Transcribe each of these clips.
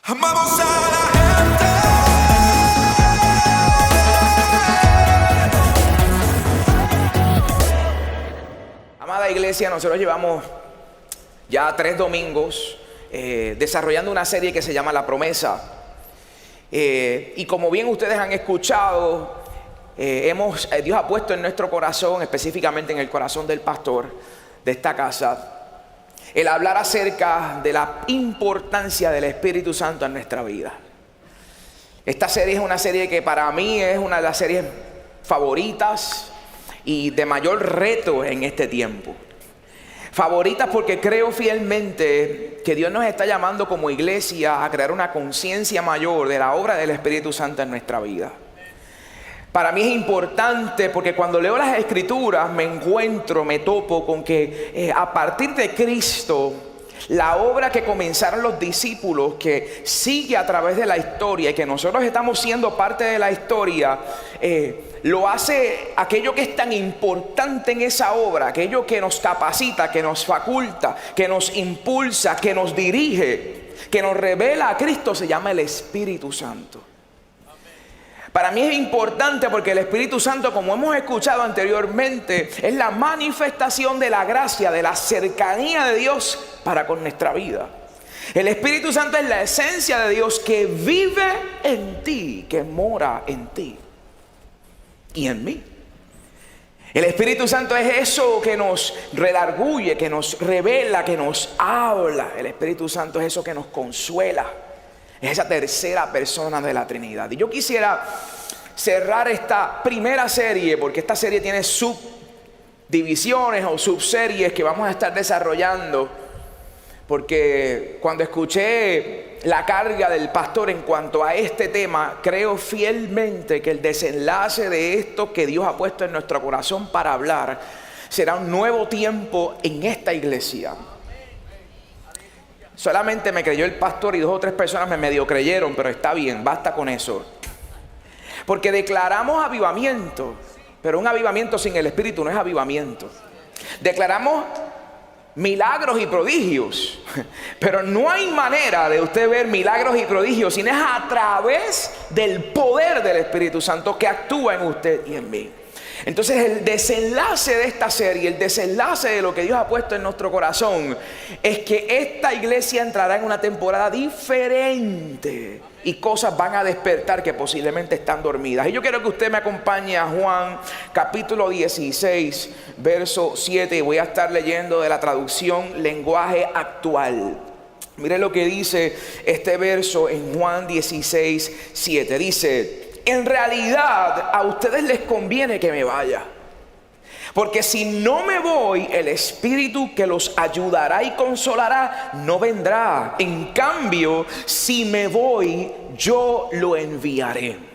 Amamos a la gente. Amada iglesia, nosotros llevamos ya 3 domingos desarrollando una serie que se llama La Promesa. Y como bien ustedes han escuchado, Dios ha puesto en nuestro corazón, específicamente en el corazón del pastor de esta casa, el hablar acerca de la importancia del Espíritu Santo en nuestra vida. Esta serie es una serie que para mí es una de las series favoritas y de mayor reto en este tiempo. Favoritas porque creo fielmente que Dios nos está llamando como iglesia a crear una conciencia mayor de la obra del Espíritu Santo en nuestra vida. Para mí es importante porque cuando leo las Escrituras me topo con que a partir de Cristo, la obra que comenzaron los discípulos, que sigue a través de la historia y que nosotros estamos siendo parte de la historia, lo hace aquello que es tan importante en esa obra, aquello que nos capacita, que nos faculta, que nos impulsa, que nos dirige, que nos revela a Cristo, se llama el Espíritu Santo. Para mí es importante porque el Espíritu Santo, como hemos escuchado anteriormente, es la manifestación de la gracia, de la cercanía de Dios para con nuestra vida. El Espíritu Santo es la esencia de Dios que vive en ti, que mora en ti y en mí. El Espíritu Santo es eso que nos redarguye, que nos revela, que nos habla. El Espíritu Santo es eso que nos consuela. Es esa tercera persona de la Trinidad. Y yo quisiera cerrar esta primera serie, porque esta serie tiene subdivisiones o subseries que vamos a estar desarrollando. Porque cuando escuché la carga del pastor en cuanto a este tema, creo fielmente que el desenlace de esto que Dios ha puesto en nuestro corazón para hablar será un nuevo tiempo en esta iglesia. Solamente me creyó el pastor y 2 o 3 personas me medio creyeron, pero está bien, basta con eso. Porque declaramos avivamiento, pero un avivamiento sin el Espíritu no es avivamiento. Declaramos milagros y prodigios, pero no hay manera de usted ver milagros y prodigios si no es a través del poder del Espíritu Santo que actúa en usted y en mí. Entonces el desenlace de esta serie, el desenlace de lo que Dios ha puesto en nuestro corazón, es que esta iglesia entrará en una temporada diferente y cosas van a despertar que posiblemente están dormidas. Y yo quiero que usted me acompañe a Juan capítulo 16, verso 7, y voy a estar leyendo de la traducción lenguaje actual. Mire lo que dice este verso en Juan 16, 7. Dice: en realidad a ustedes les conviene que me vaya, porque si no me voy, el Espíritu que los ayudará y consolará no vendrá. En cambio, si me voy, yo lo enviaré.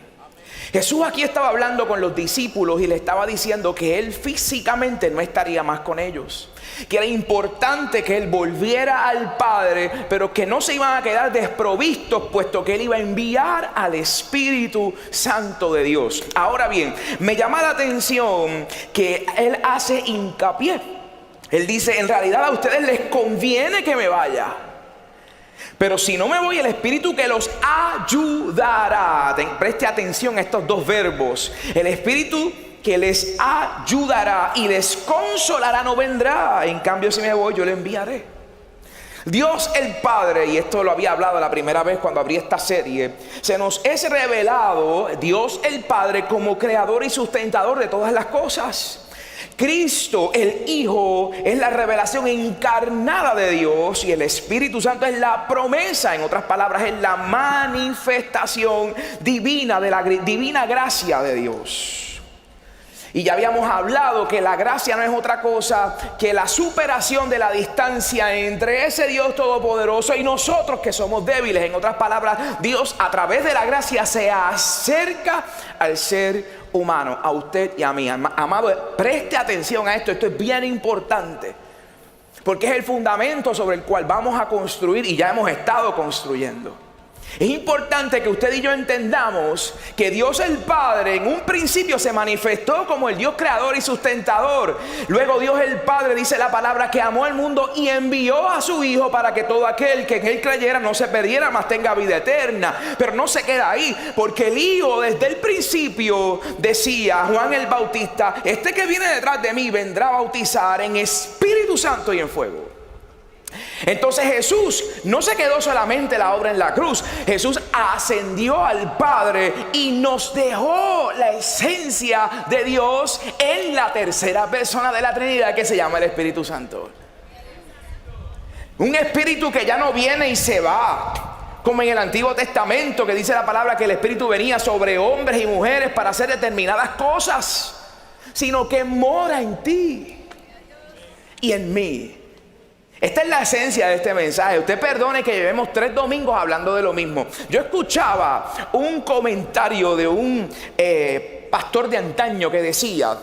Jesús aquí estaba hablando con los discípulos y le estaba diciendo que Él físicamente no estaría más con ellos, que era importante que Él volviera al Padre, pero que no se iban a quedar desprovistos, puesto que Él iba a enviar al Espíritu Santo de Dios. Ahora bien, me llama la atención que Él hace hincapié. Él dice: en realidad a ustedes les conviene que me vaya, pero si no me voy, el Espíritu que los ayudará. Preste atención a estos 2 verbos. El Espíritu que les ayudará y les consolará no vendrá. En cambio, si me voy, yo le enviaré. Dios el Padre, y esto lo había hablado la primera vez cuando abrí esta serie, se nos es revelado Dios el Padre como creador y sustentador de todas las cosas. Cristo, el Hijo, es la revelación encarnada de Dios, y el Espíritu Santo es la promesa, en otras palabras, es la manifestación divina de la divina gracia de Dios. Y ya habíamos hablado que la gracia no es otra cosa que la superación de la distancia entre ese Dios todopoderoso y nosotros que somos débiles. En otras palabras, Dios a través de la gracia se acerca al ser humano, a usted y a mí. Amado, preste atención a esto. Esto es bien importante, porque es el fundamento sobre el cual vamos a construir y ya hemos estado construyendo. Es importante que usted y yo entendamos que Dios el Padre en un principio se manifestó como el Dios creador y sustentador. Luego Dios el Padre, dice la palabra, que amó al mundo y envió a su Hijo para que todo aquel que en Él creyera no se perdiera, mas tenga vida eterna. Pero no se queda ahí, porque el Hijo desde el principio decía, Juan el Bautista, este que viene detrás de mí vendrá a bautizar en Espíritu Santo y en fuego. Entonces Jesús no se quedó solamente la obra en la cruz. Jesús ascendió al Padre y nos dejó la esencia de Dios en la tercera persona de la Trinidad, que se llama el Espíritu Santo. Un espíritu que ya no viene y se va, como en el Antiguo Testamento, que dice la palabra que el Espíritu venía sobre hombres y mujeres para hacer determinadas cosas, sino que mora en ti y en mí. Esta es la esencia de este mensaje. Usted perdone que llevemos 3 domingos hablando de lo mismo. Yo escuchaba un comentario de un pastor de antaño que decía,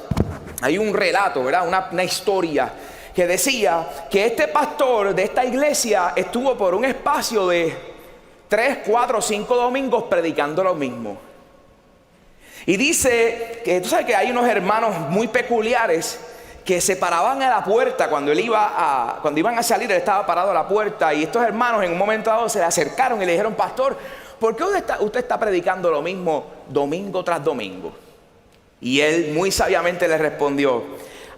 hay un relato, ¿verdad? Una historia que decía que este pastor de esta iglesia estuvo por un espacio de 3, 4, 5 domingos predicando lo mismo. Y dice que tú sabes que hay unos hermanos muy peculiares que se paraban a la puerta cuando iban a salir. Él estaba parado a la puerta, y estos hermanos en un momento dado se le acercaron y le dijeron: pastor, ¿por qué usted está predicando lo mismo domingo tras domingo? Y él muy sabiamente le respondió: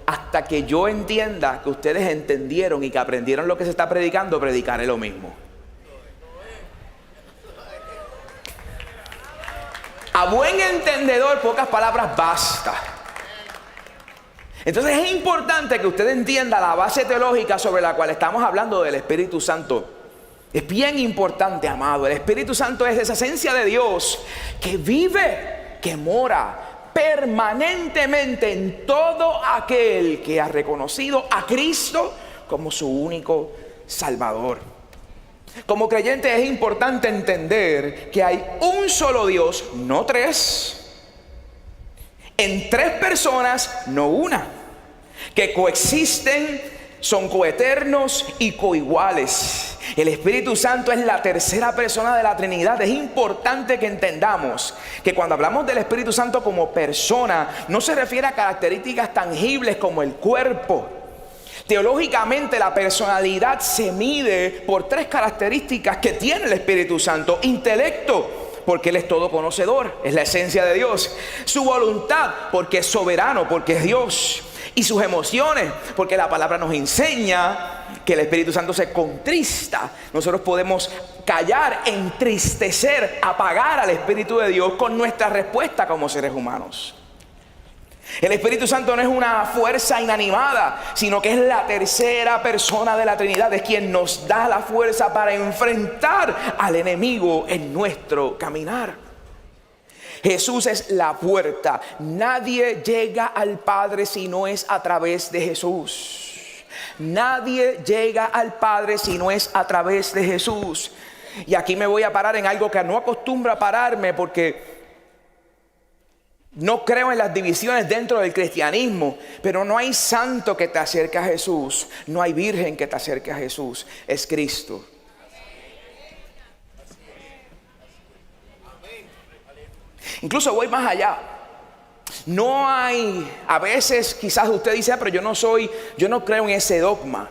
hasta que yo entienda que ustedes entendieron y que aprendieron lo que se está predicando, predicaré lo mismo. A buen entendedor, pocas palabras basta. Entonces es importante que usted entienda la base teológica sobre la cual estamos hablando del Espíritu Santo. Es bien importante, amado. El Espíritu Santo es esa esencia de Dios que vive, que mora permanentemente en todo aquel que ha reconocido a Cristo como su único Salvador. Como creyente es importante entender que hay un solo Dios, no 3. En 3 personas, no una, que coexisten, son coeternos y coiguales. El Espíritu Santo es la tercera persona de la Trinidad. Es importante que entendamos que cuando hablamos del Espíritu Santo como persona, no se refiere a características tangibles como el cuerpo. Teológicamente, la personalidad se mide por 3 características que tiene el Espíritu Santo: intelecto, porque Él es todo conocedor, es la esencia de Dios; su voluntad, porque es soberano, porque es Dios; y sus emociones, porque la palabra nos enseña que el Espíritu Santo se contrista. Nosotros podemos callar, entristecer, apagar al Espíritu de Dios con nuestra respuesta como seres humanos. El Espíritu Santo no es una fuerza inanimada, sino que es la tercera persona de la Trinidad. Es quien nos da la fuerza para enfrentar al enemigo en nuestro caminar. Jesús es la puerta. Nadie llega al Padre si no es a través de Jesús. Nadie llega al Padre si no es a través de Jesús. Y aquí me voy a parar en algo que no acostumbro a pararme, porque no creo en las divisiones dentro del cristianismo. Pero no hay santo que te acerque a Jesús, no hay virgen que te acerque a Jesús. Es Cristo. Incluso voy más allá. No hay, a veces quizás usted dice: pero yo no creo en ese dogma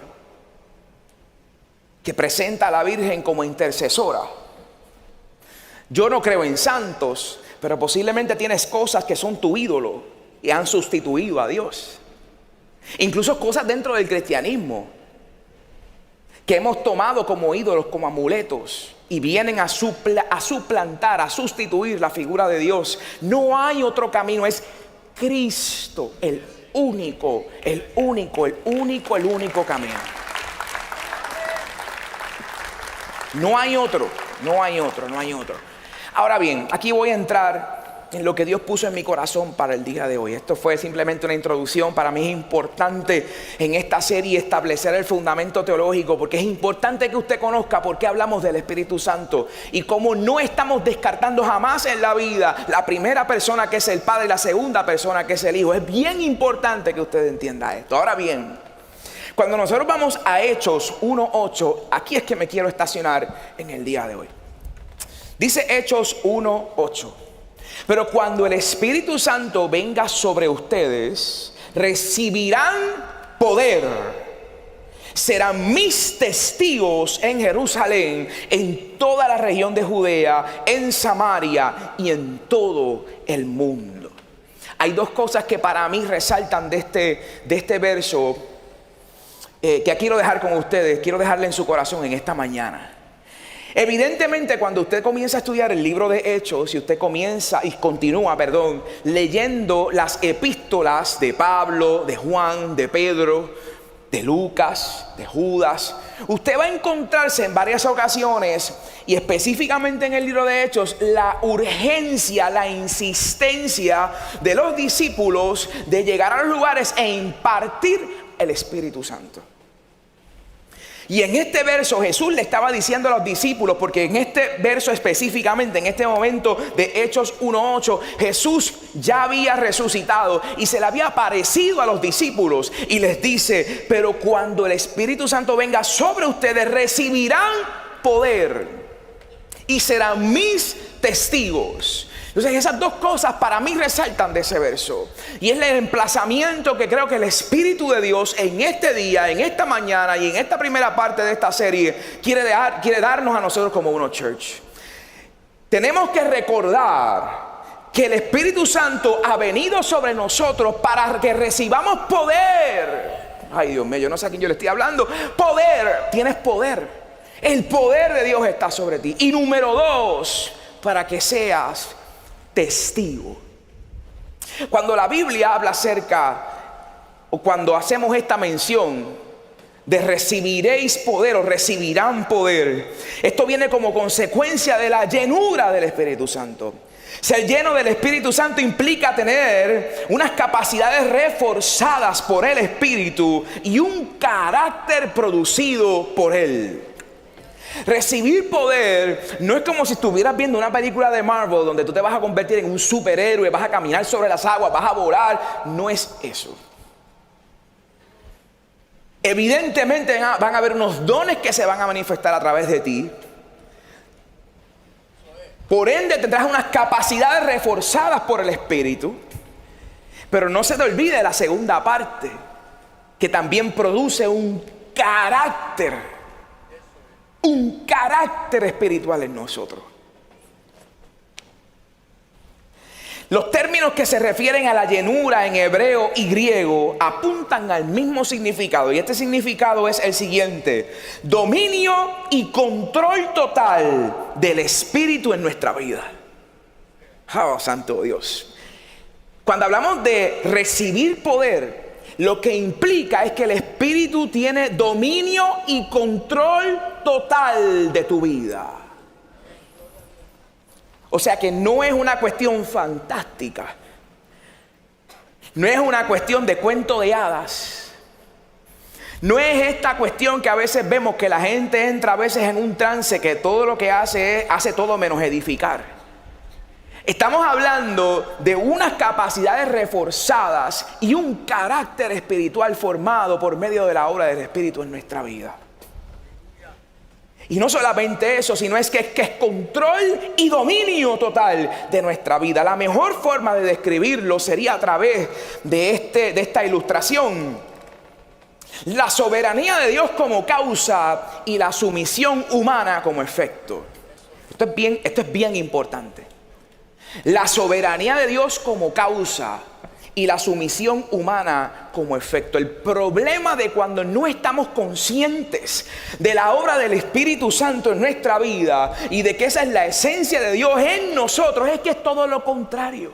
que presenta a la Virgen como intercesora. Yo no creo en santos, pero posiblemente tienes cosas que son tu ídolo y han sustituido a Dios. Incluso cosas dentro del cristianismo que hemos tomado como ídolos, como amuletos, y vienen a suplantar, a sustituir la figura de Dios. No hay otro camino, es Cristo, el único camino. No hay otro. Ahora bien, aquí voy a entrar en lo que Dios puso en mi corazón para el día de hoy. Esto fue simplemente una introducción. Para mí es importante en esta serie establecer el fundamento teológico, porque es importante que usted conozca por qué hablamos del Espíritu Santo y cómo no estamos descartando jamás en la vida la primera persona, que es el Padre, y la segunda persona, que es el Hijo. Es bien importante que usted entienda esto. Ahora bien, cuando nosotros vamos a Hechos 1:8, aquí es que me quiero estacionar en el día de hoy. Dice Hechos 1:8. Pero cuando el Espíritu Santo venga sobre ustedes, recibirán poder. Serán mis testigos en Jerusalén, en toda la región de Judea, en Samaria y en todo el mundo. Hay dos cosas que para mí resaltan de este verso, que quiero dejar con ustedes, quiero dejarle en su corazón en esta mañana. Evidentemente, cuando usted comienza a estudiar el libro de Hechos, y usted continúa leyendo las epístolas de Pablo, de Juan, de Pedro, de Lucas, de Judas, usted va a encontrarse en varias ocasiones, y específicamente en el libro de Hechos, la urgencia, la insistencia de los discípulos de llegar a los lugares e impartir el Espíritu Santo. Y en este verso Jesús le estaba diciendo a los discípulos, porque en este verso específicamente, en este momento de Hechos 1:8, Jesús ya había resucitado y se le había aparecido a los discípulos y les dice: pero cuando el Espíritu Santo venga sobre ustedes, recibirán poder y serán mis testigos. Entonces esas dos cosas para mí resaltan de ese verso. Y es el emplazamiento que creo que el Espíritu de Dios en este día, en esta mañana y en esta primera parte de esta serie quiere darnos a nosotros como Uno Church. Tenemos que recordar que el Espíritu Santo ha venido sobre nosotros para que recibamos poder. Ay, Dios mío, yo no sé a quién yo le estoy hablando. Poder, tienes poder. El poder de Dios está sobre ti. Y número dos, para que seas testigo. Cuando la Biblia habla acerca, o cuando hacemos esta mención de recibiréis poder o recibirán poder, esto viene como consecuencia de la llenura del Espíritu Santo. Ser lleno del Espíritu Santo implica tener unas capacidades reforzadas por el Espíritu y un carácter producido por Él. Recibir poder no es como si estuvieras viendo una película de Marvel donde tú te vas a convertir en un superhéroe, vas a caminar sobre las aguas, vas a volar. No es eso. Evidentemente van a haber unos dones que se van a manifestar a través de ti. Por ende tendrás unas capacidades reforzadas por el Espíritu. Pero no se te olvide la segunda parte, que también produce un carácter espiritual en nosotros. Los términos que se refieren a la llenura en hebreo y griego apuntan al mismo significado, y este significado es el siguiente: dominio y control total del Espíritu en nuestra vida. Oh, santo Dios. Cuando hablamos de recibir poder, lo que implica es que el Espíritu tiene dominio y control total de tu vida. O sea que no es una cuestión fantástica. No es una cuestión de cuento de hadas. No es esta cuestión que a veces vemos que la gente entra a veces en un trance que todo lo que hace todo menos edificar. Estamos hablando de unas capacidades reforzadas y un carácter espiritual formado por medio de la obra del Espíritu en nuestra vida. Y no solamente eso, sino que es control y dominio total de nuestra vida. La mejor forma de describirlo sería a través de esta ilustración: la soberanía de Dios como causa y la sumisión humana como efecto. Esto es bien importante. La soberanía de Dios como causa y la sumisión humana como efecto. El problema de cuando no estamos conscientes de la obra del Espíritu Santo en nuestra vida y de que esa es la esencia de Dios en nosotros, es que es todo lo contrario.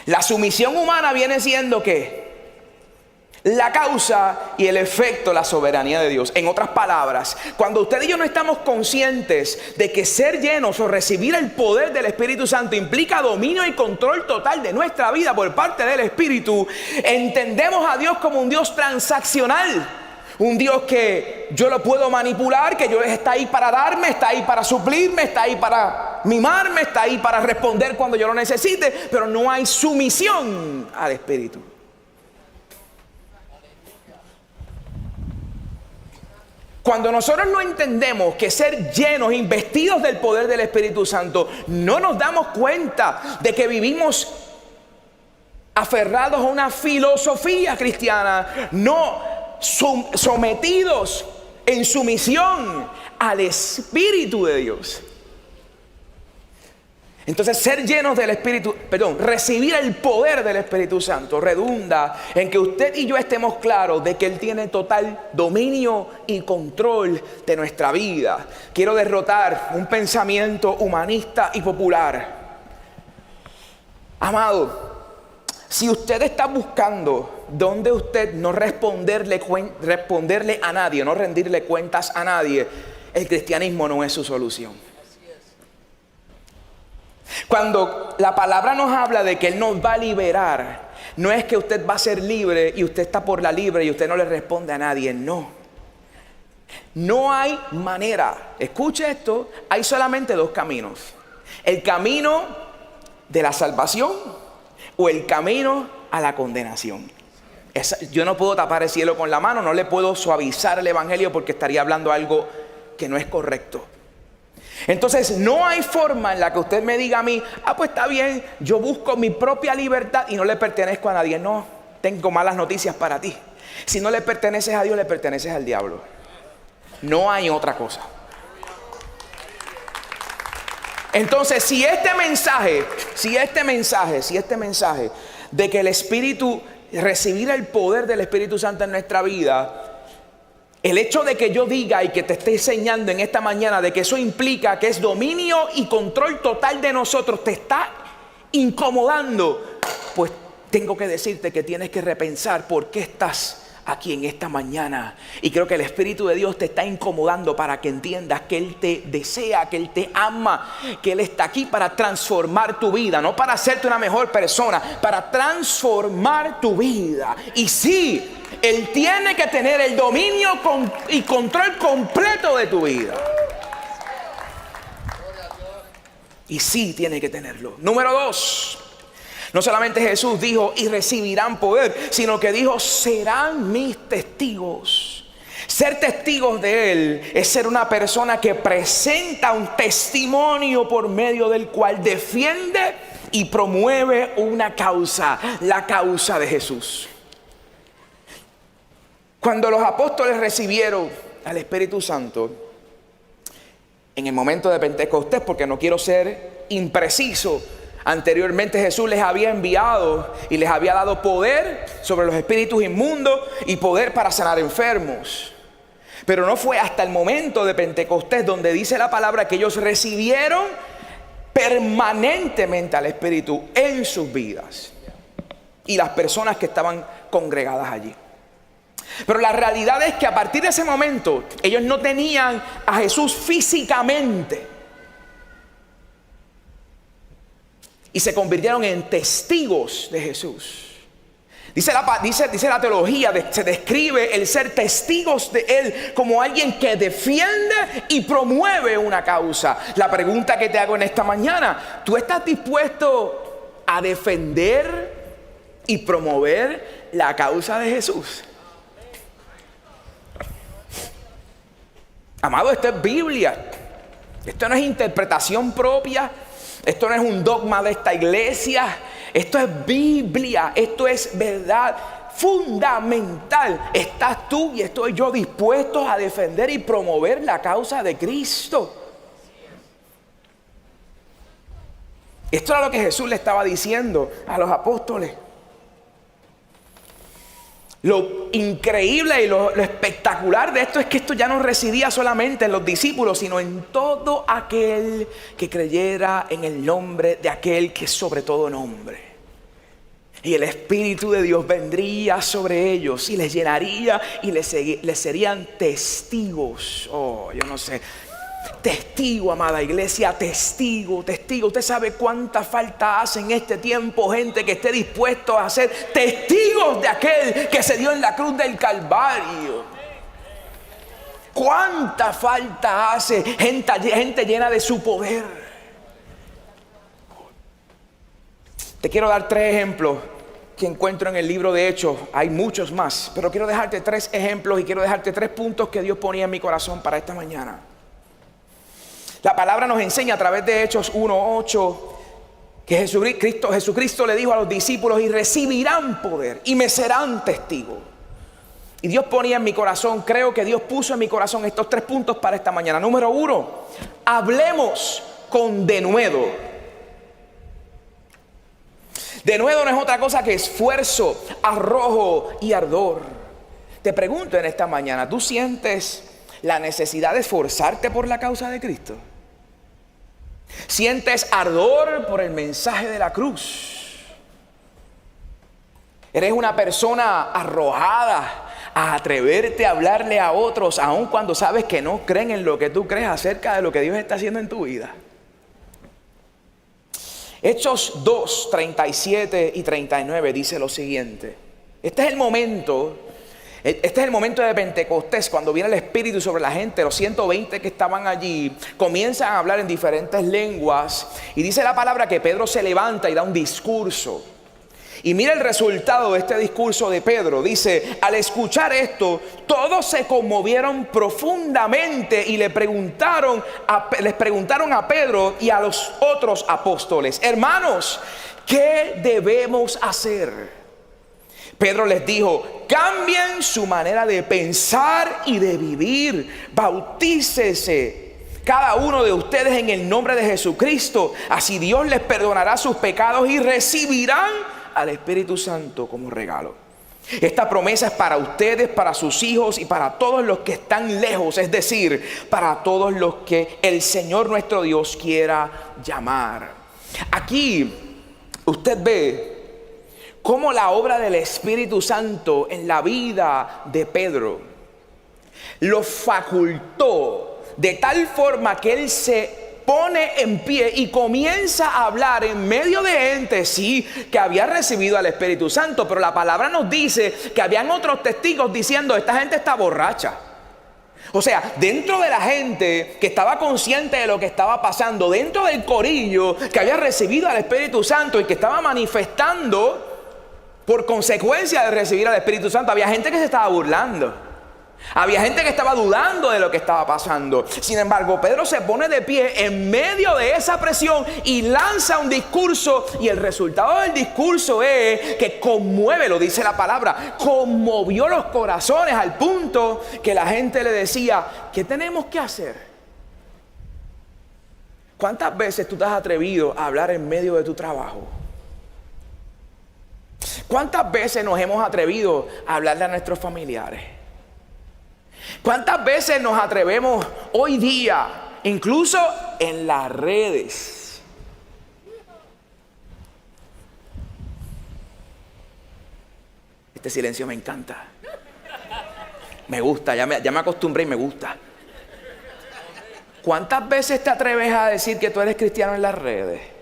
La sumisión humana viene siendo ¿qué? La causa y el efecto, la soberanía de Dios. En otras palabras, cuando usted y yo no estamos conscientes de que ser llenos o recibir el poder del Espíritu Santo implica dominio y control total de nuestra vida por parte del Espíritu, entendemos a Dios como un Dios transaccional. Un Dios que yo lo puedo manipular, que está ahí para darme, está ahí para suplirme, está ahí para mimarme, está ahí para responder cuando yo lo necesite, pero no hay sumisión al Espíritu. Cuando nosotros no entendemos que ser llenos, investidos del poder del Espíritu Santo, no nos damos cuenta de que vivimos aferrados a una filosofía cristiana, no sometidos en sumisión al Espíritu de Dios. Entonces, ser llenos del Espíritu, recibir el poder del Espíritu Santo redunda en que usted y yo estemos claros de que Él tiene total dominio y control de nuestra vida. Quiero derrotar un pensamiento humanista y popular. Amado, si usted está buscando donde usted no responderle a nadie, no rendirle cuentas a nadie, el cristianismo no es su solución. Cuando la palabra nos habla de que Él nos va a liberar, no es que usted va a ser libre y usted está por la libre y usted no le responde a nadie, no. No hay manera, escuche esto, hay solamente dos caminos. El camino de la salvación o el camino a la condenación. Yo no puedo tapar el cielo con la mano, no le puedo suavizar el evangelio porque estaría hablando algo que no es correcto. Entonces no hay forma en la que usted me diga a mí, pues está bien, yo busco mi propia libertad y no le pertenezco a nadie. No, tengo malas noticias para ti. Si no le perteneces a Dios, le perteneces al diablo. No hay otra cosa. Entonces, si este mensaje de que el Espíritu, recibir el poder del Espíritu Santo en nuestra vida, el hecho de que yo diga y que te esté enseñando en esta mañana de que eso implica que es dominio y control total de nosotros, te está incomodando, pues tengo que decirte que tienes que repensar por qué estás aquí en esta mañana. Y creo que el Espíritu de Dios te está incomodando para que entiendas que Él te desea, que Él te ama, que Él está aquí para transformar tu vida, no para hacerte una mejor persona, para transformar tu vida. Y sí, Él tiene que tener el dominio y control completo de tu vida. Y sí, tiene que tenerlo. Número 2. No solamente Jesús dijo y recibirán poder, sino que dijo serán mis testigos. Ser testigos de Él es ser una persona que presenta un testimonio por medio del cual defiende y promueve una causa, la causa de Jesús. Cuando los apóstoles recibieron al Espíritu Santo en el momento de Pentecostés, porque no quiero ser impreciso, anteriormente Jesús les había enviado y les había dado poder sobre los espíritus inmundos y poder para sanar enfermos. Pero no fue hasta el momento de Pentecostés donde dice la palabra que ellos recibieron permanentemente al Espíritu en sus vidas y las personas que estaban congregadas allí. Pero la realidad es que a partir de ese momento ellos no tenían a Jesús físicamente y se convirtieron en testigos de Jesús. Dice la teología, se describe el ser testigos de Él como alguien que defiende y promueve una causa. La pregunta que te hago en esta mañana, ¿tú estás dispuesto a defender y promover la causa de Jesús? Amado, esto es Biblia. Esto no es interpretación propia. Esto no es un dogma de esta iglesia. Esto es Biblia. Esto es verdad fundamental. ¿Estás tú y estoy yo dispuestos a defender y promover la causa de Cristo? Esto era lo que Jesús le estaba diciendo a los apóstoles. Lo increíble y lo espectacular de esto es que esto ya no residía solamente en los discípulos, sino en todo aquel que creyera en el nombre de aquel que es sobre todo nombre. Y el Espíritu de Dios vendría sobre ellos y les llenaría y les serían testigos. Yo no sé. Testigo, amada iglesia, testigo. Usted sabe cuánta falta hace en este tiempo gente que esté dispuesto a ser testigos de aquel que se dio en la cruz del Calvario. Cuánta falta hace gente llena de su poder. Te quiero dar 3 ejemplos que encuentro en el libro de Hechos. Hay muchos más, pero quiero dejarte 3 ejemplos y quiero dejarte 3 puntos que Dios ponía en mi corazón para esta mañana. La palabra nos enseña a través de Hechos 1:8 que Jesucristo le dijo a los discípulos: y recibirán poder y me serán testigos. Y Dios ponía en mi corazón, creo que Dios puso en mi corazón estos 3 puntos para esta mañana. Número 1, hablemos con denuedo. Denuedo no es otra cosa que esfuerzo, arrojo y ardor. Te pregunto en esta mañana, ¿tú sientes la necesidad de esforzarte por la causa de Cristo? ¿Sientes ardor por el mensaje de la cruz? ¿Eres una persona arrojada a atreverte a hablarle a otros, aun cuando sabes que no creen en lo que tú crees acerca de lo que Dios está haciendo en tu vida? Hechos 2, 37 y 39 dice lo siguiente. Este es el momento de Pentecostés, cuando viene el Espíritu sobre la gente. Los 120 que estaban allí comienzan a hablar en diferentes lenguas. Y dice la palabra que Pedro se levanta y da un discurso. Y mira el resultado de este discurso de Pedro. Dice: al escuchar esto, todos se conmovieron profundamente y les preguntaron a Pedro y a los otros apóstoles: hermanos, ¿qué debemos hacer? Pedro les dijo: cambien su manera de pensar y de vivir. Bautícese cada uno de ustedes en el nombre de Jesucristo. Así Dios les perdonará sus pecados y recibirán al Espíritu Santo como regalo. Esta promesa es para ustedes, para sus hijos y para todos los que están lejos, es decir, para todos los que el Señor nuestro Dios quiera llamar. Aquí usted ve cómo la obra del Espíritu Santo en la vida de Pedro lo facultó de tal forma que él se pone en pie y comienza a hablar en medio de gente, sí, que había recibido al Espíritu Santo, pero la palabra nos dice que habían otros testigos diciendo: esta gente está borracha. O sea, dentro de la gente que estaba consciente de lo que estaba pasando, dentro del corillo que había recibido al Espíritu Santo y que estaba manifestando por consecuencia de recibir al Espíritu Santo, había gente que se estaba burlando. Había gente que estaba dudando de lo que estaba pasando. Sin embargo, Pedro se pone de pie en medio de esa presión y lanza un discurso. Y el resultado del discurso es que conmueve, lo dice la palabra, conmovió los corazones al punto que la gente le decía: ¿qué tenemos que hacer? ¿Cuántas veces tú te has atrevido a hablar en medio de tu trabajo? ¿Cuántas veces nos hemos atrevido a hablarle a nuestros familiares? ¿Cuántas veces nos atrevemos hoy día, incluso en las redes? Este silencio me encanta. Me gusta, ya me acostumbré y me gusta. ¿Cuántas veces te atreves a decir que tú eres cristiano en las redes?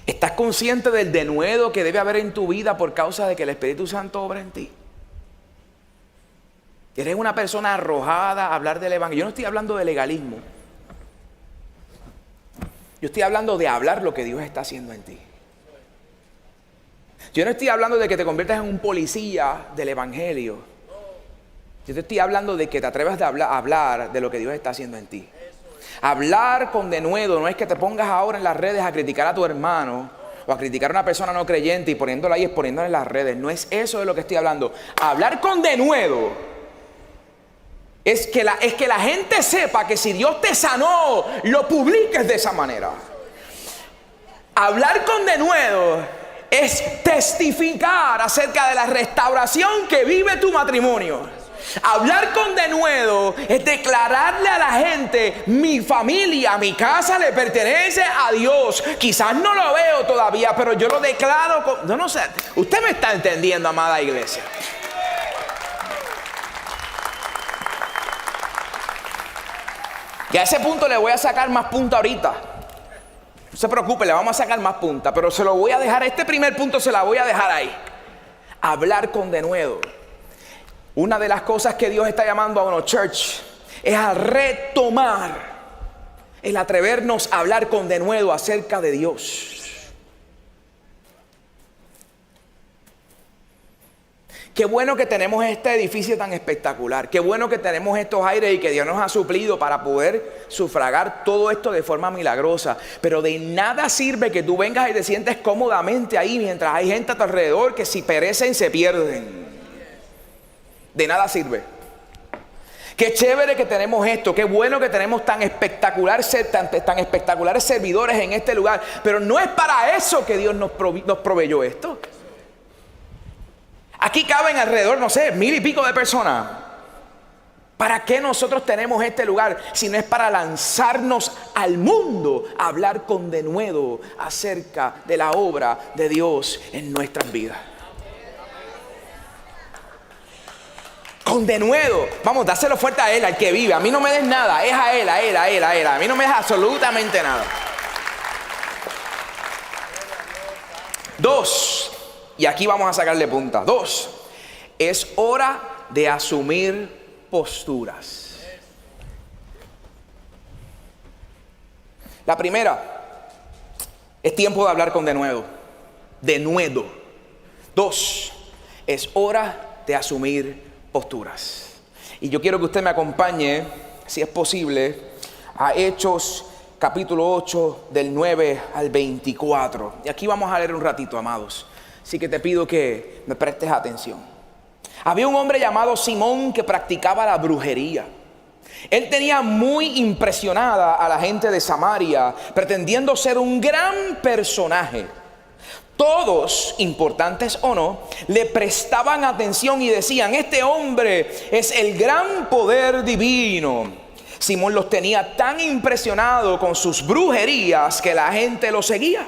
¿Estás consciente del denuedo que debe haber en tu vida por causa de que el Espíritu Santo obra en ti? ¿Eres una persona arrojada a hablar del evangelio? Yo no estoy hablando de legalismo. Yo estoy hablando de hablar lo que Dios está haciendo en ti. Yo no estoy hablando de que te conviertas en un policía del evangelio. Yo te estoy hablando de que te atrevas a hablar de lo que Dios está haciendo en ti. Hablar con denuedo no es que te pongas ahora en las redes a criticar a tu hermano o a criticar a una persona no creyente y poniéndola ahí, exponiéndola en las redes. No es eso de lo que estoy hablando. Hablar con denuedo es que la gente sepa que si Dios te sanó, lo publiques de esa manera. Hablar con denuedo es testificar acerca de la restauración que vive tu matrimonio. Hablar con denuedo es declararle a la gente: mi familia, mi casa le pertenece a Dios. Quizás no lo veo todavía, pero yo lo declaro. Yo no sé, usted me está entendiendo, amada iglesia. Y a ese punto le voy a sacar más punta ahorita. No se preocupe, le vamos a sacar más punta, pero se lo voy a dejar, este primer punto se la voy a dejar ahí. Hablar con denuedo. Una de las cosas que Dios está llamando a uno, church, es a retomar el atrevernos a hablar con denuedo acerca de Dios. Qué bueno que tenemos este edificio tan espectacular. Qué bueno que tenemos estos aires y que Dios nos ha suplido para poder sufragar todo esto de forma milagrosa. Pero de nada sirve que tú vengas y te sientes cómodamente ahí mientras hay gente a tu alrededor que si perecen se pierden. De nada sirve. Qué chévere que tenemos esto. Qué bueno que tenemos tan espectaculares servidores en este lugar. Pero no es para eso que Dios nos proveyó esto. Aquí caben alrededor, no sé, 1000 y pico de personas. ¿Para qué nosotros tenemos este lugar? Si no es para lanzarnos al mundo a hablar con denuedo acerca de la obra de Dios en nuestras vidas. Con denuedo. Vamos, dáselo fuerte a Él, al que vive. A mí no me des nada, es a Él, a Él, a Él, a Él. A mí no me des absolutamente nada. 2. Y aquí vamos a sacarle punta. 2. Es hora de asumir posturas. La primera, es tiempo de hablar con denuedo. Denuedo. 2. Es hora de asumir posturas. Y yo quiero que usted me acompañe, si es posible, a Hechos capítulo 8 del 9 al 24. Y aquí vamos a leer un ratito, amados. Así que te pido que me prestes atención. Había un hombre llamado Simón que practicaba la brujería. Él tenía muy impresionada a la gente de Samaria, pretendiendo ser un gran personaje. Todos, importantes o no, le prestaban atención y decían: este hombre es el gran poder divino. Simón los tenía tan impresionados con sus brujerías que la gente lo seguía.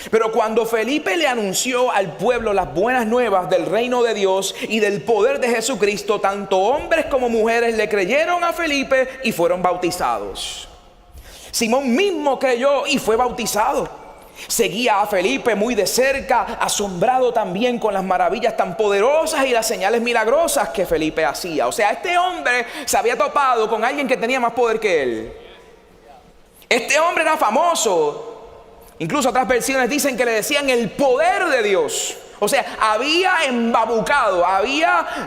Pero cuando Felipe le anunció al pueblo las buenas nuevas del reino de Dios y del poder de Jesucristo, tanto hombres como mujeres le creyeron a Felipe y fueron bautizados. Simón mismo creyó y fue bautizado. Seguía a Felipe muy de cerca, asombrado también con las maravillas tan poderosas y las señales milagrosas que Felipe hacía. O sea, este hombre se había topado con alguien que tenía más poder que él. Este hombre era famoso. Incluso otras versiones dicen que le decían el poder de Dios. O sea, había embabucado,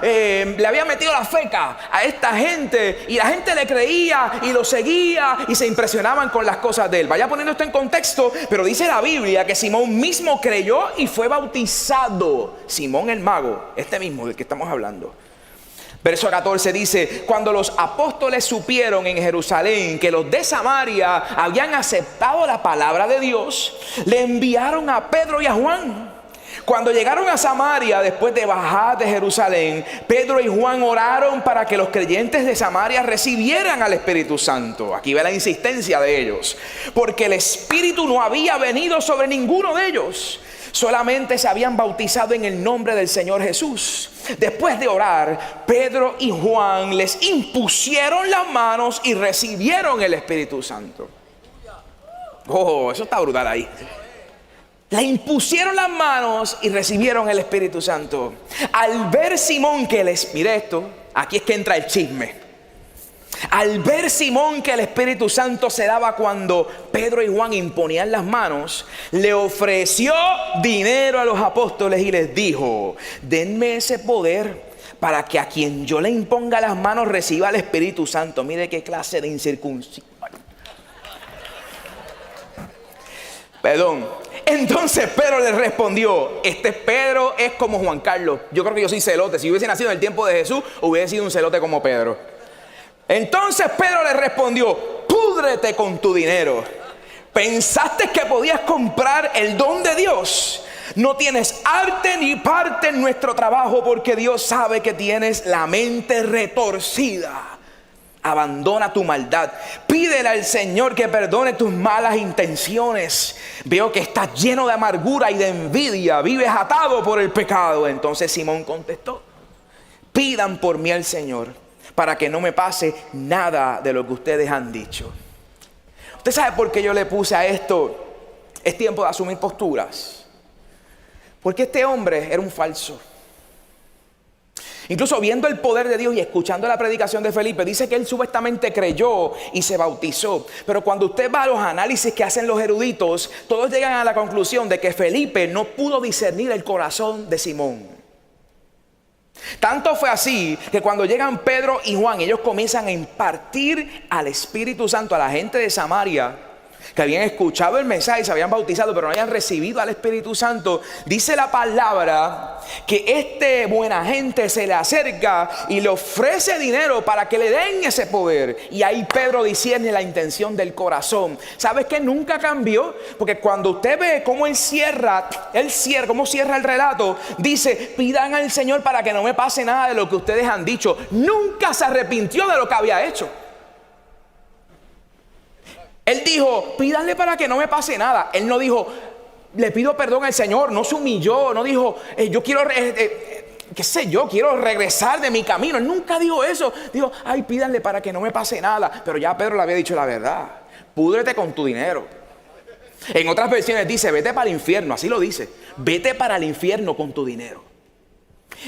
le había metido la feca a esta gente. Y la gente le creía y lo seguía y se impresionaban con las cosas de él. Vaya poniendo esto en contexto, pero dice la Biblia que Simón mismo creyó y fue bautizado. Simón el mago, este mismo del que estamos hablando. Verso 14 dice: cuando los apóstoles supieron en Jerusalén que los de Samaria habían aceptado la palabra de Dios, le enviaron a Pedro y a Juan. Cuando llegaron a Samaria, después de bajar de Jerusalén, Pedro y Juan oraron para que los creyentes de Samaria recibieran al Espíritu Santo. Aquí ve la insistencia de ellos, porque el Espíritu no había venido sobre ninguno de ellos. Solamente se habían bautizado en el nombre del Señor Jesús. Después de orar, Pedro y Juan les impusieron las manos y recibieron el Espíritu Santo. Oh, eso está brutal ahí. Le impusieron las manos y recibieron el Espíritu Santo. Al ver Simón que mire esto, aquí es que entra el chisme. Al ver Simón que el Espíritu Santo se daba cuando Pedro y Juan imponían las manos, le ofreció dinero a los apóstoles y les dijo: denme ese poder para que a quien yo le imponga las manos reciba el Espíritu Santo. Mire qué clase de incircuncisión. Perdón. Entonces Pedro le respondió: este Pedro es como Juan Carlos. Yo creo que yo soy celote. Si hubiese nacido en el tiempo de Jesús, hubiese sido un celote como Pedro. Entonces Pedro le respondió: púdrete con tu dinero. ¿Pensaste que podías comprar el don de Dios? No tienes arte ni parte en nuestro trabajo, porque Dios sabe que tienes la mente retorcida. Abandona tu maldad. Pídele al Señor que perdone tus malas intenciones. Veo que estás lleno de amargura y de envidia. Vives atado por el pecado. Entonces Simón contestó: pidan por mí al Señor para que no me pase nada de lo que ustedes han dicho. ¿Usted sabe por qué yo le puse a esto? Es tiempo de asumir posturas. Porque este hombre era un falso. Incluso viendo el poder de Dios y escuchando la predicación de Felipe, dice que él supuestamente creyó y se bautizó. Pero cuando usted va a los análisis que hacen los eruditos, todos llegan a la conclusión de que Felipe no pudo discernir el corazón de Simón. Tanto fue así que cuando llegan Pedro y Juan, ellos comienzan a impartir al Espíritu Santo a la gente de Samaria, que habían escuchado el mensaje y se habían bautizado, pero no habían recibido al Espíritu Santo. Dice la palabra que este buena gente se le acerca y le ofrece dinero para que le den ese poder. Y ahí Pedro discierne la intención del corazón. ¿Sabes qué? Nunca cambió, porque cuando usted ve cómo cómo cierra el relato, dice: pidan al Señor para que no me pase nada de lo que ustedes han dicho. Nunca se arrepintió de lo que había hecho. Él dijo: pídanle para que no me pase nada. Él no dijo: le pido perdón al Señor. No se humilló. No dijo: yo quiero, qué sé yo, quiero regresar de mi camino. Él nunca dijo eso. Dijo: ay, pídanle para que no me pase nada. Pero ya Pedro le había dicho la verdad: púdrete con tu dinero. En otras versiones dice: vete para el infierno. Así lo dice: vete para el infierno con tu dinero.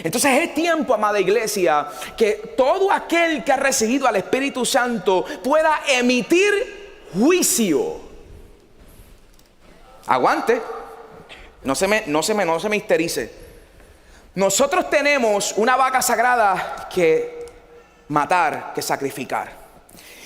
Entonces es tiempo, amada iglesia, que todo aquel que ha recibido al Espíritu Santo pueda emitir juicio. Aguante, no se me histerice. Nosotros tenemos una vaca sagrada que matar, que sacrificar.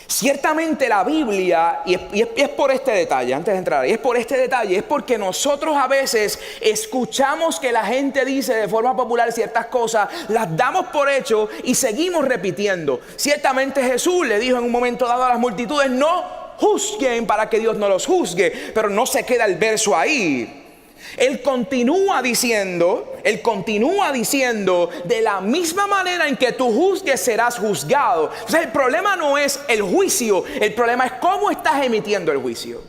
Ciertamente la Biblia, y es por este detalle, antes de entrar, y es por este detalle, es porque nosotros a veces escuchamos que la gente dice de forma popular ciertas cosas, las damos por hecho y seguimos repitiendo. Ciertamente Jesús le dijo en un momento dado a las multitudes: no juzguen para que Dios no los juzgue. Pero no se queda el verso ahí. Él continúa diciendo, de la misma manera en que tú juzgues serás juzgado. Entonces el problema no es el juicio, el problema es cómo estás emitiendo el juicio.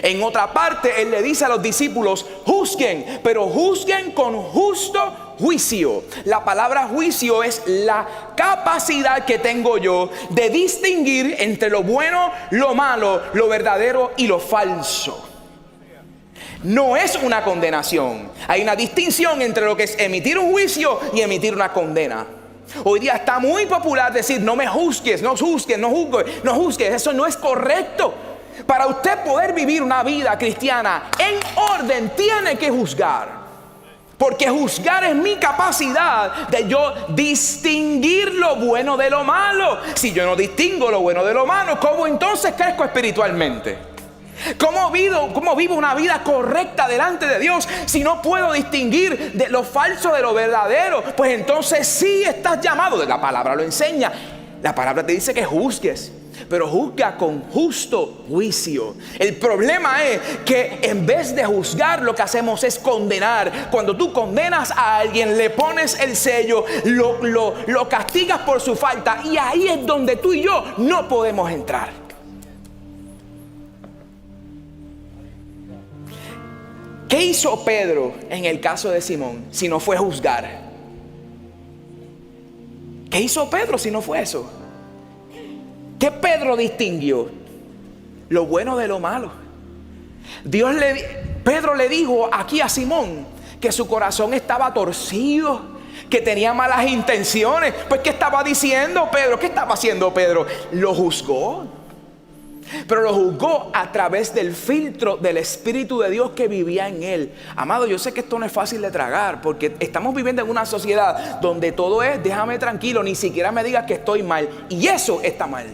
En otra parte, él le dice a los discípulos: juzguen, pero juzguen con justo juicio. La palabra juicio es la capacidad que tengo yo de distinguir entre lo bueno, lo malo, lo verdadero y lo falso. No es una condenación. Hay una distinción entre lo que es emitir un juicio y emitir una condena. Hoy día está muy popular decir: no me juzgues, no juzgues, no juzgues, no juzgues. Eso no es correcto. Para usted poder vivir una vida cristiana en orden, tiene que juzgar. Porque juzgar es mi capacidad de yo distinguir lo bueno de lo malo. Si yo no distingo lo bueno de lo malo, ¿cómo entonces crezco espiritualmente? ¿Cómo vivo una vida correcta delante de Dios si no puedo distinguir de lo falso de lo verdadero? Pues entonces sí estás llamado, la palabra lo enseña. La palabra te dice que juzgues, pero juzga con justo juicio. El problema es que en vez de juzgar, lo que hacemos es condenar. Cuando tú condenas a alguien, le pones el sello, lo castigas por su falta, y ahí es donde tú y yo no podemos entrar. ¿Qué hizo Pedro en el caso de Simón si no fue juzgar? ¿Qué hizo Pedro si no fue eso? ¿Qué Pedro distinguió? Lo bueno de lo malo. Pedro le dijo aquí a Simón que su corazón estaba torcido, que tenía malas intenciones. Pues ¿qué estaba diciendo Pedro? ¿Qué estaba haciendo Pedro? Lo juzgó. Pero lo juzgó a través del filtro del Espíritu de Dios que vivía en él. Amado, yo sé que esto no es fácil de tragar, porque estamos viviendo en una sociedad donde todo es: déjame tranquilo, ni siquiera me digas que estoy mal. Y eso está mal.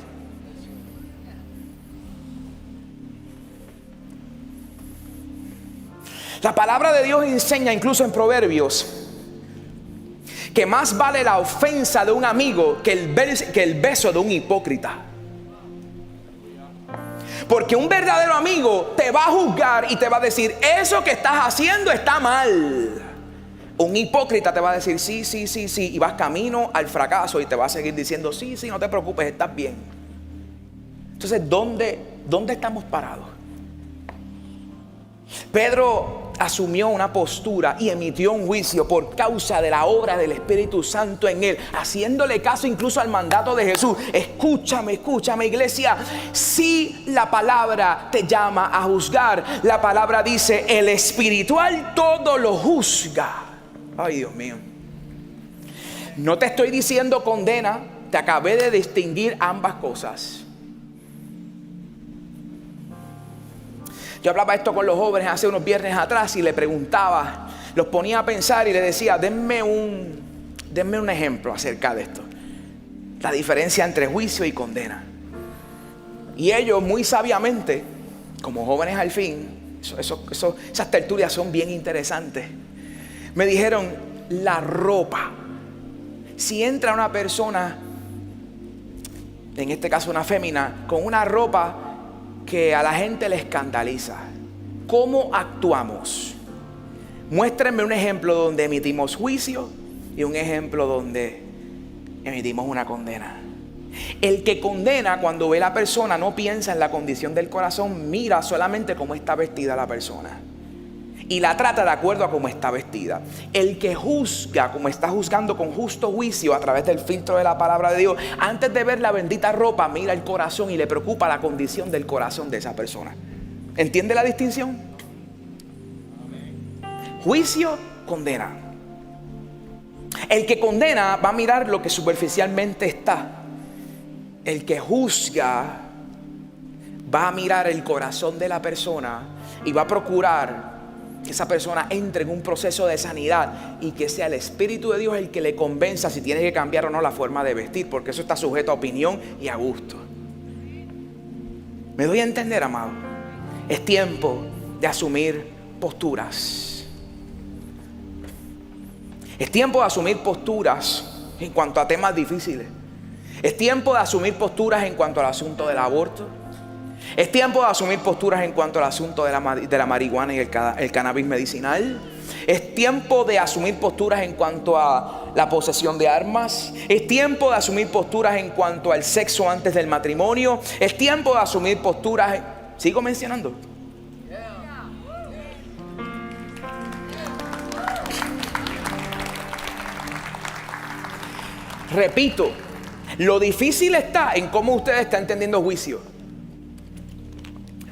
La palabra de Dios enseña, incluso en Proverbios, que más vale la ofensa de un amigo que el beso de un hipócrita. Porque un verdadero amigo te va a juzgar y te va a decir: eso que estás haciendo está mal. Un hipócrita te va a decir: sí, sí, sí, sí, y vas camino al fracaso y te va a seguir diciendo: sí, sí, no te preocupes, estás bien. Entonces, ¿dónde estamos parados? Pedro asumió una postura y emitió un juicio por causa de la obra del Espíritu Santo en él, haciéndole caso incluso al mandato de Jesús. Escúchame, iglesia. Si la palabra te llama a juzgar, la palabra dice: el espiritual todo lo juzga. Ay, Dios mío. No te estoy diciendo condena, te acabé de distinguir ambas cosas. Yo hablaba esto con los jóvenes hace unos viernes atrás y le preguntaba, los ponía a pensar y les decía, denme un ejemplo acerca de esto. La diferencia entre juicio y condena. Y ellos muy sabiamente, como jóvenes al fin, esas tertulias son bien interesantes. Me dijeron, la ropa. Si entra una persona, en este caso una fémina, con una ropa que a la gente le escandaliza, ¿cómo actuamos? Muéstrenme un ejemplo donde emitimos juicio y un ejemplo donde emitimos una condena. El que condena, cuando ve a la persona, no piensa en la condición del corazón, mira solamente cómo está vestida la persona y la trata de acuerdo a cómo está vestida. El que juzga, como está juzgando con justo juicio a través del filtro de la palabra de Dios, antes de ver la bendita ropa, mira el corazón y le preocupa la condición del corazón de esa persona. ¿Entiende la distinción? Juicio, condena. El que condena va a mirar lo que superficialmente está. El que juzga va a mirar el corazón de la persona y va a procurar que esa persona entre en un proceso de sanidad y que sea el Espíritu de Dios el que le convenza si tiene que cambiar o no la forma de vestir, porque eso está sujeto a opinión y a gusto. ¿Me doy a entender, amado? Es tiempo de asumir posturas. Es tiempo de asumir posturas en cuanto a temas difíciles. Es tiempo de asumir posturas en cuanto al asunto del aborto. Es tiempo de asumir posturas en cuanto al asunto de la marihuana y el cannabis medicinal. Es tiempo de asumir posturas en cuanto a la posesión de armas. Es tiempo de asumir posturas en cuanto al sexo antes del matrimonio. Es tiempo de asumir posturas. ¿Sigo mencionando? Repito, lo difícil está en cómo usted está entendiendo juicio.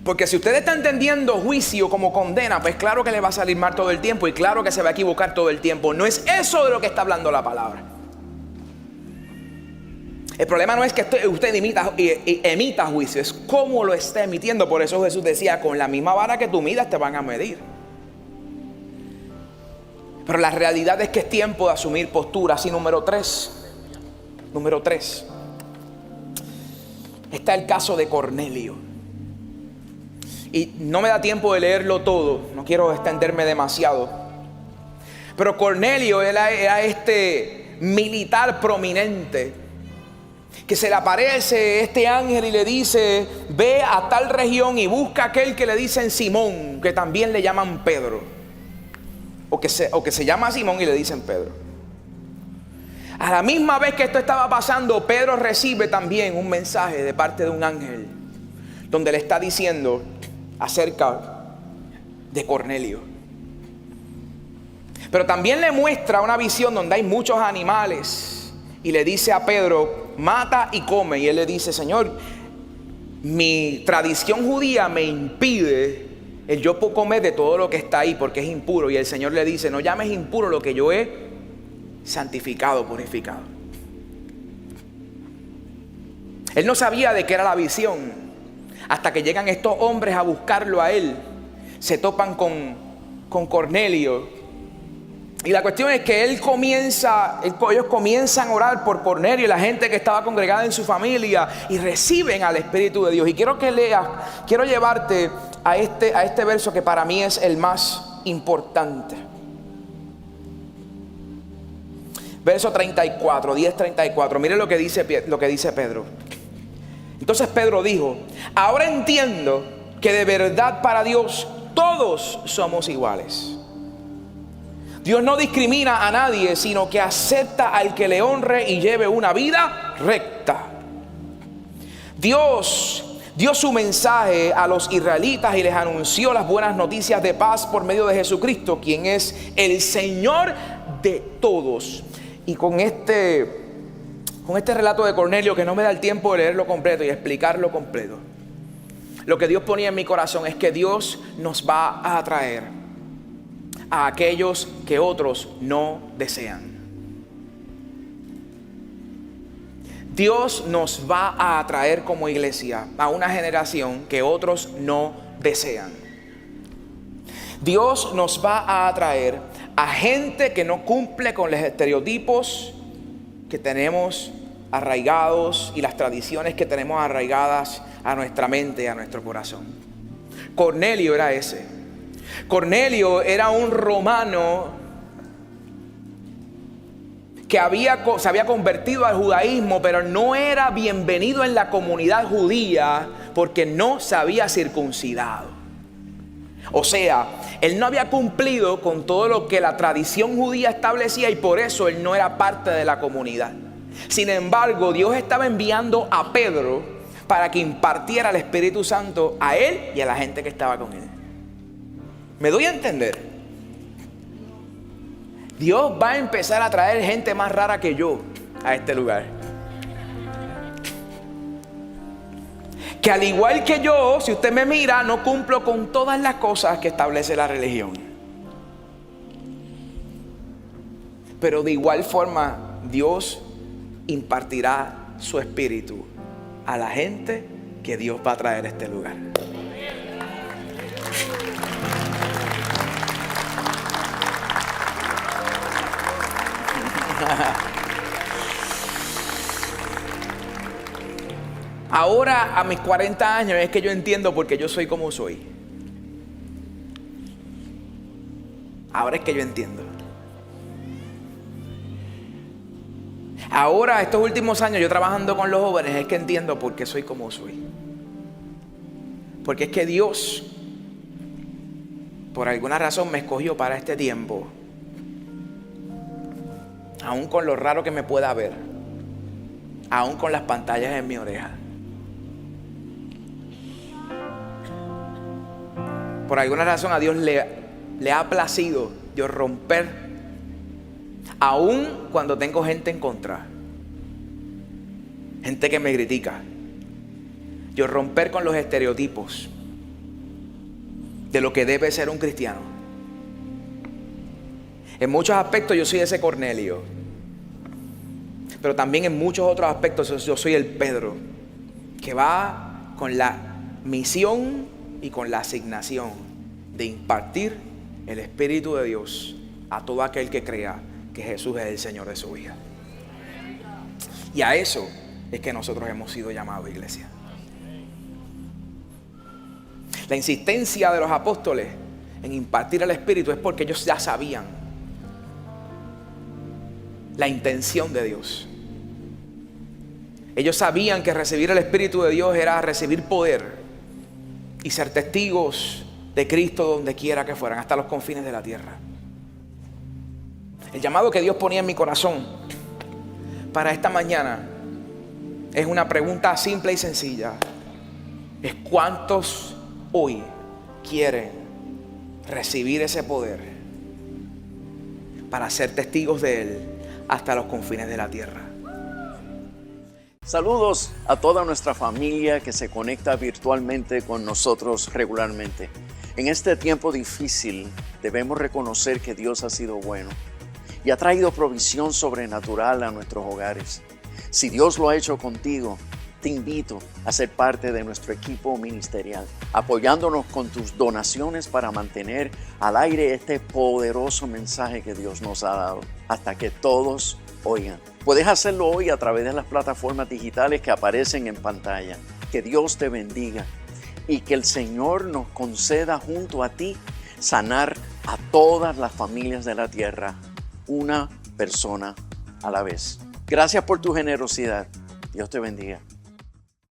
Porque si usted está entendiendo juicio como condena, pues claro que le va a salir mal todo el tiempo y claro que se va a equivocar todo el tiempo. No es eso de lo que está hablando la palabra. El problema no es que usted emita juicio, es cómo lo está emitiendo. Por eso Jesús decía, con la misma vara que tú midas te van a medir. Pero la realidad es que es tiempo de asumir posturas. Y número tres, está el caso de Cornelio. Y no me da tiempo de leerlo todo, no quiero extenderme demasiado. Pero Cornelio era este militar prominente que se le aparece este ángel y le dice, ve a tal región y busca a aquel que le dicen Simón, que también le llaman Pedro. O que se llama Simón y le dicen Pedro. A la misma vez que esto estaba pasando, Pedro recibe también un mensaje de parte de un ángel, donde le está diciendo acerca de Cornelio. Pero también le muestra una visión donde hay muchos animales y le dice a Pedro, mata y come. Y él le dice, Señor, mi tradición judía me impide el yo puedo comer de todo lo que está ahí porque es impuro. Y el Señor le dice, no llames impuro lo que yo he santificado, purificado. Él no sabía de qué era la visión hasta que llegan estos hombres a buscarlo a él. Se topan con Cornelio. Y la cuestión es que ellos comienzan a orar por Cornelio y la gente que estaba congregada en su familia y reciben al Espíritu de Dios. Y quiero que leas, quiero llevarte a este verso que para mí es el más importante. Verso 34, 10:34. Mire lo que dice Pedro. Entonces Pedro dijo, ahora entiendo que de verdad para Dios todos somos iguales. Dios no discrimina a nadie, sino que acepta al que le honre y lleve una vida recta. Dios dio su mensaje a los israelitas y les anunció las buenas noticias de paz por medio de Jesucristo, quien es el Señor de todos. Y con este relato de Cornelio, que no me da el tiempo de leerlo completo y explicarlo completo, lo que Dios ponía en mi corazón es que Dios nos va a atraer a aquellos que otros no desean. Dios nos va a atraer como iglesia a una generación que otros no desean. Dios nos va a atraer a gente que no cumple con los estereotipos que tenemos arraigados y las tradiciones que tenemos arraigadas a nuestra mente y a nuestro corazón. Cornelio era ese. Cornelio era un romano que se había convertido al judaísmo, pero no era bienvenido en la comunidad judía porque no se había circuncidado. O sea, él no había cumplido con todo lo que la tradición judía establecía y por eso él no era parte de la comunidad. Sin embargo, Dios estaba enviando a Pedro para que impartiera el Espíritu Santo a él y a la gente que estaba con él. ¿Me doy a entender? Dios va a empezar a traer gente más rara que yo a este lugar. Que al igual que yo, si usted me mira, no cumplo con todas las cosas que establece la religión. Pero de igual forma, Dios impartirá su espíritu a la gente que Dios va a traer a este lugar. Ahora a mis 40 años es que yo entiendo por qué yo soy como soy. Ahora es que yo entiendo. Ahora, estos últimos años, yo trabajando con los jóvenes, es que entiendo por qué soy como soy. Porque es que Dios, por alguna razón, me escogió para este tiempo. Aún con lo raro que me pueda ver. Aún con las pantallas en mi oreja. Por alguna razón a Dios le ha placido yo romper, aún cuando tengo gente en contra, gente que me critica, yo romper con los estereotipos de lo que debe ser un cristiano. En muchos aspectos yo soy ese Cornelio, pero también en muchos otros aspectos yo soy el Pedro, que va con la misión y con la asignación de impartir el Espíritu de Dios a todo aquel que crea que Jesús es el Señor de su vida. Y a eso es que nosotros hemos sido llamados, iglesia. La insistencia de los apóstoles en impartir el Espíritu es porque ellos ya sabían la intención de Dios. Ellos sabían que recibir el Espíritu de Dios era recibir poder y ser testigos de Cristo donde quiera que fueran, hasta los confines de la tierra. El llamado que Dios ponía en mi corazón para esta mañana es una pregunta simple y sencilla. Es ¿cuántos hoy quieren recibir ese poder para ser testigos de Él hasta los confines de la tierra? Saludos a toda nuestra familia que se conecta virtualmente con nosotros regularmente. En este tiempo difícil debemos reconocer que Dios ha sido bueno y ha traído provisión sobrenatural a nuestros hogares. Si Dios lo ha hecho contigo, te invito a ser parte de nuestro equipo ministerial, apoyándonos con tus donaciones para mantener al aire este poderoso mensaje que Dios nos ha dado, hasta que todos oigan. Puedes hacerlo hoy a través de las plataformas digitales que aparecen en pantalla. Que Dios te bendiga y que el Señor nos conceda junto a ti sanar a todas las familias de la tierra, una persona a la vez. Gracias por tu generosidad. Dios te bendiga.